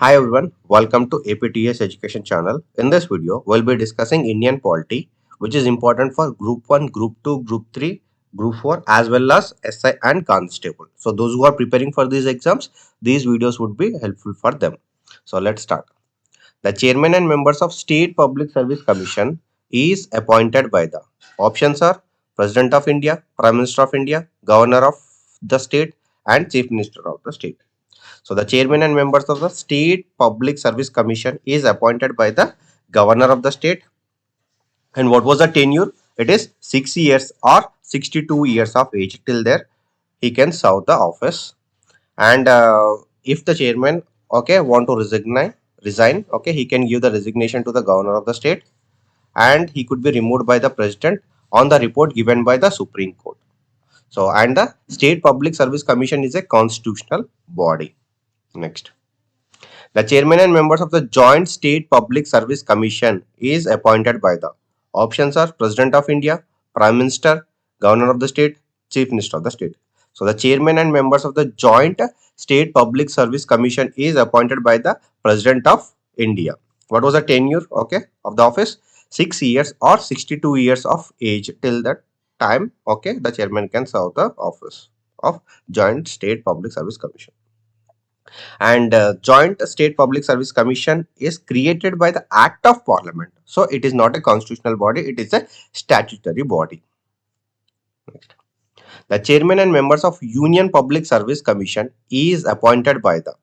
Hi everyone, welcome to APTS Education channel. In this video, we'll be discussing Indian polity, which is important for Group 1, Group 2, Group 3, Group 4, as well as SI and Constable. So those who are preparing for these exams, these videos would be helpful for them. So let's start. The chairman and members of State Public Service Commission is appointed by the options are President of India, Prime Minister of India, Governor of the state, and Chief Minister of the state. So the chairman and members of the State Public Service Commission is appointed by the governor of the state. And what was the tenure? It is 6 years or 62 years of age. Till there, he can serve the office. And if the chairman, want to resign, he can give the resignation to the governor of the state, and he could be removed by the president on the report given by the Supreme Court. So, and the State Public Service Commission is a constitutional body. Next. The chairman and members of the Joint State Public Service Commission is appointed by the options are President of India, Prime Minister, Governor of the state, Chief Minister of the state. So the chairman and members of the Joint State Public Service Commission is appointed by the President of India. What was the tenure of the office? 6 years or 62 years of age. Till that time the chairman can serve the office of Joint State Public Service Commission. And Joint State Public Service Commission is created by the Act of Parliament. So it is not a constitutional body, it is a statutory body. Next. The chairman and members of Union Public Service Commission is appointed by the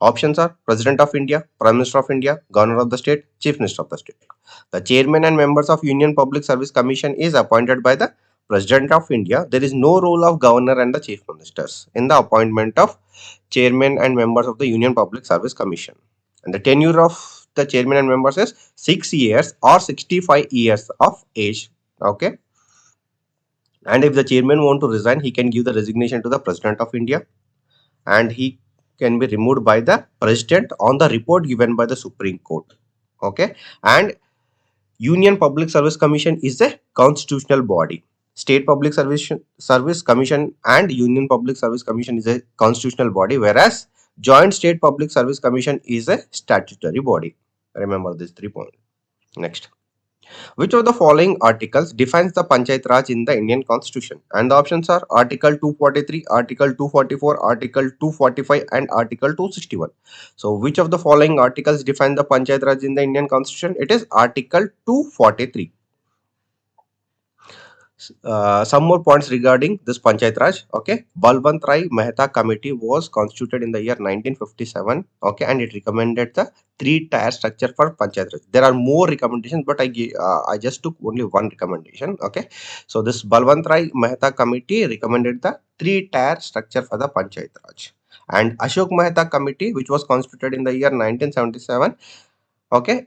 options are President of India, Prime Minister of India, Governor of the state, Chief Minister of the state. The chairman and members of Union Public Service Commission is appointed by the President of India. There is no role of governor and the chief ministers in the appointment of chairman and members of the Union Public Service Commission. And the tenure of the chairman and members is 6 years or 65 years of age. Okay. And if the chairman want to resign, he can give the resignation to the President of India, and he can be removed by the president on the report given by the Supreme Court. Okay. And Union Public Service Commission is a constitutional body. State Public Service Commission and Union Public Service Commission is a constitutional body, whereas Joint State Public Service Commission is a statutory body. Remember these 3 points. Next. Which of the following articles defines the Panchayat Raj in the Indian Constitution? And the options are Article 243, Article 244, Article 245 and Article 261. So which of the following articles define the Panchayat Raj in the Indian Constitution? It is Article 243. Some more points regarding this Panchayat Raj. Balwant Rai Mehta Committee was constituted in the year 1957. And it recommended the 3-tier structure for Panchayat Raj. There are more recommendations, but I just took only one recommendation. So this Balwant Rai Mehta Committee recommended the 3-tier structure for the Panchayat Raj. And Ashok Mehta Committee, which was constituted in the year 1977,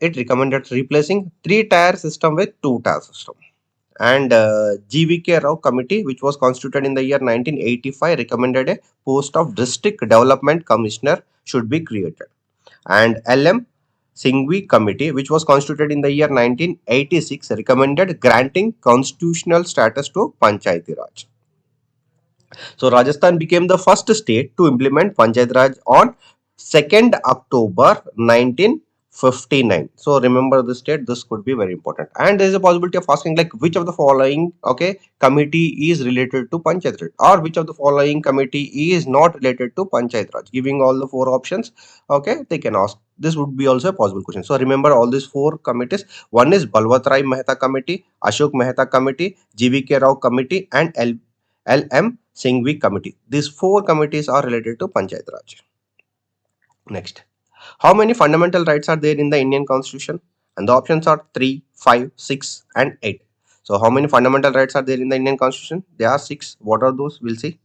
it recommended replacing 3-tier system with 2-tier system. And GVK Rao Committee, which was constituted in the year 1985, recommended a post of District Development Commissioner should be created. And LM Singhvi Committee, which was constituted in the year 1986, recommended granting constitutional status to Panchayati Raj. So Rajasthan became the first state to implement Panchayat Raj on 2nd October 1959. So remember the state, this could be very important. And there is a possibility of asking like which of the following committee is related to Panchayat Raj, or which of the following committee is not related to Panchayat Raj. Giving all the 4 options, they can ask. This would be also a possible question. So remember all these 4 committees. One is Balwant Rai Mehta Committee, Ashok Mehta Committee, GVK Rao Committee, and LM Singhvi Committee. These 4 committees are related to Panchayat Raj. Next. How many fundamental rights are there in the Indian Constitution? And the options are 3, 5, 6 and 8. So how many fundamental rights are there in the Indian Constitution? There are 6. What are those? We'll see.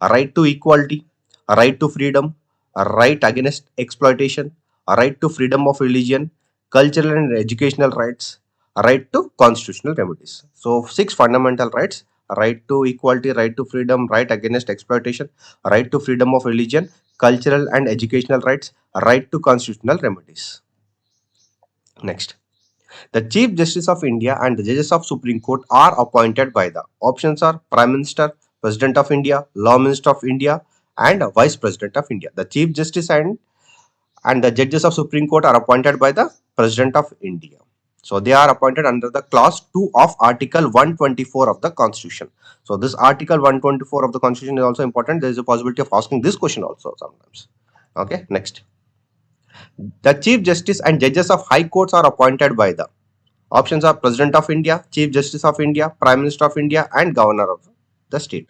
A right to equality, a right to freedom, a right against exploitation, a right to freedom of religion, cultural and educational rights, a right to constitutional remedies. So 6 fundamental rights: right to equality, right to freedom, right against exploitation, right to freedom of religion, cultural and educational rights, right to constitutional remedies. Next. The Chief Justice of India and the judges of Supreme Court are appointed by the options are Prime Minister, President of India, Law Minister of India, and Vice President of India. The Chief Justice and and the judges of Supreme Court are appointed by the President of India. So they are appointed under the clause 2 of Article 124 of the Constitution. So this Article 124 of the Constitution is also important. There is a possibility of asking this question also sometimes. Okay, next. The Chief Justice and judges of High Courts are appointed by the options are President of India, Chief Justice of India, Prime Minister of India, and Governor of the state.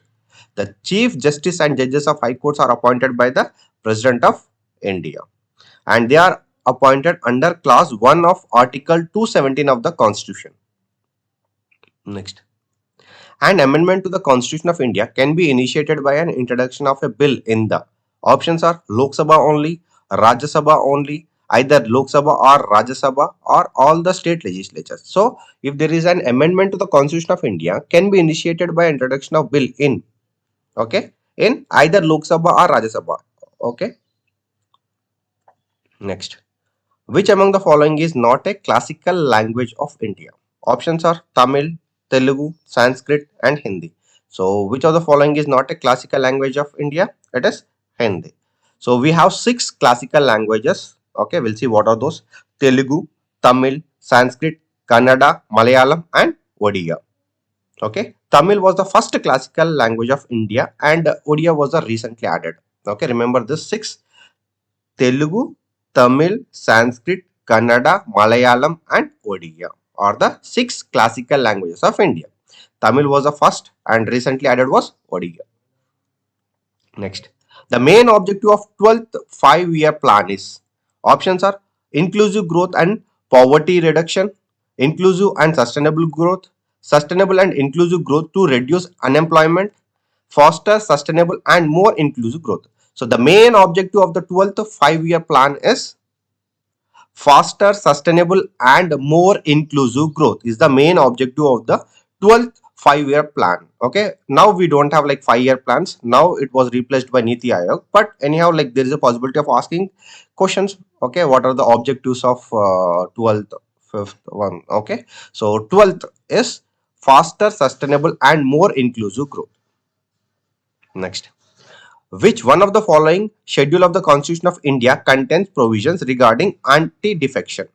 The Chief Justice and judges of High Courts are appointed by the President of India, and they are appointed under clause 1 of Article 217 of the Constitution. Next. An amendment to the Constitution of India can be initiated by an introduction of a bill in the options are Lok Sabha only, Rajya Sabha only, either Lok Sabha or Rajya Sabha, or all the state legislatures. So, if there is an amendment to the Constitution of India, can be initiated by introduction of bill in, okay, in either Lok Sabha or Rajya Sabha. Okay. Next. Which among the following is not a classical language of India? Options are Tamil, Telugu, Sanskrit, and Hindi. So, which of the following is not a classical language of India? It is Hindi. So, we have 6 classical languages. Okay, we'll see what are those: Telugu, Tamil, Sanskrit, Kannada, Malayalam, and Odia. Okay, Tamil was the first classical language of India, and Odia was the recently added. Okay, remember this 6: Telugu, Tamil, Sanskrit, Kannada, Malayalam, and Odia are the 6 classical languages of India. Tamil was the first and recently added was Odia. Next. The main objective of 12th 5-year plan is options are inclusive growth and poverty reduction, inclusive and sustainable growth, sustainable and inclusive growth to reduce unemployment, foster sustainable and more inclusive growth. So the main objective of the 12th 5-year plan is faster, sustainable, and more inclusive growth is the main objective of the 12th 5-year plan. Okay, now we don't have like 5-year plans. Now it was replaced by Niti Aayog, but anyhow, like there is a possibility of asking questions. Okay, what are the objectives of 12th 5th one? Okay, so 12th is faster, sustainable, and more inclusive growth. Next. Which one of the following schedule of the Constitution of India contains provisions regarding anti-defection?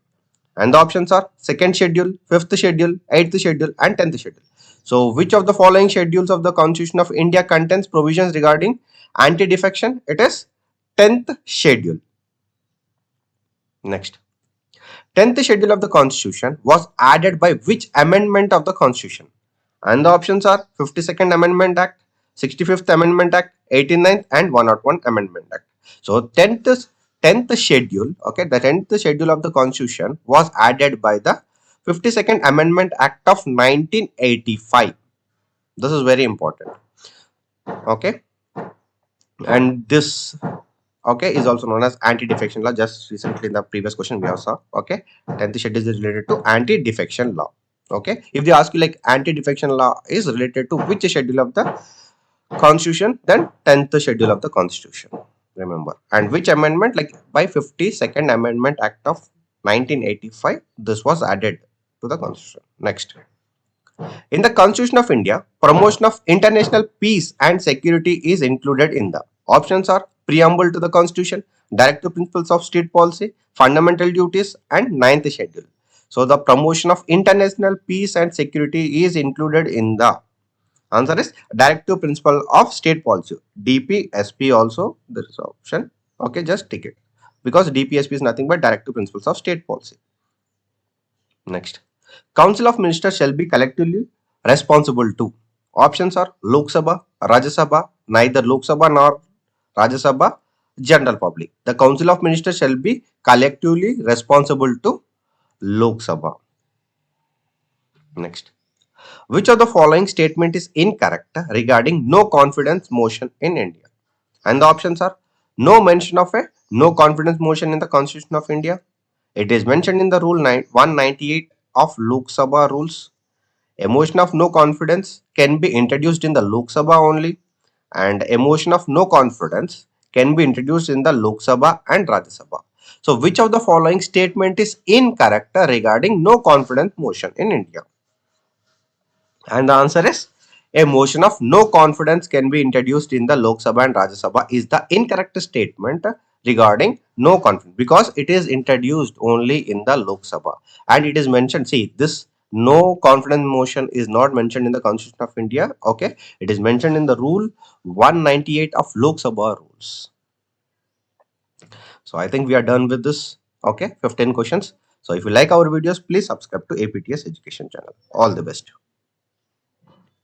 And the options are second schedule, fifth schedule, eighth schedule, and 10th schedule. So, which of the following schedules of the Constitution of India contains provisions regarding anti-defection? It is 10th schedule. Next. 10th schedule of the Constitution was added by which amendment of the Constitution? And the options are 52nd Amendment Act, 65th Amendment Act, 89th and 101 Amendment Act. So 10th schedule, okay, the 10th schedule of the Constitution was added by the 52nd Amendment Act of 1985. This is very important. Okay, and this, okay, is also known as anti-defection law. Just recently in the previous question we have saw. Okay, 10th schedule is related to anti-defection law. Okay, if they ask you like anti-defection law is related to which schedule of the Constitution, then 10th schedule of the Constitution, remember. And which amendment, like by 52nd Amendment Act of 1985, this was added to the Constitution. Next. In the Constitution of India, promotion of international peace and security is included in the options are preamble to the Constitution, directive principles of state policy, fundamental duties, and 9th schedule. So the promotion of international peace and security is included in the answer is directive principle of state policy. DPSP also there is an option. Okay, just tick it because DPSP is nothing but directive principles of state policy. Next. Council of Ministers shall be collectively responsible to. Options are Lok Sabha, Rajya Sabha, neither Lok Sabha nor Rajya Sabha, general public. The Council of Ministers shall be collectively responsible to Lok Sabha. Next. Which of the following statement is incorrect regarding no confidence motion in India? And the options are no mention of a no confidence motion in the Constitution of India. It is mentioned in the Rule 198 of Lok Sabha rules. A motion of no confidence can be introduced in the Lok Sabha only, and a motion of no confidence can be introduced in the Lok Sabha and Rajya Sabha. So, which of the following statement is incorrect regarding no confidence motion in India? And the answer is a motion of no confidence can be introduced in the Lok Sabha and Rajya Sabha is the incorrect statement regarding no confidence, because it is introduced only in the Lok Sabha, and it is mentioned. See, this no confidence motion is not mentioned in the Constitution of India. Okay, it is mentioned in the Rule 198 of Lok Sabha rules. So I think we are done with this. Okay, 15 questions. So if you like our videos, please subscribe to APTS Education channel. All the best.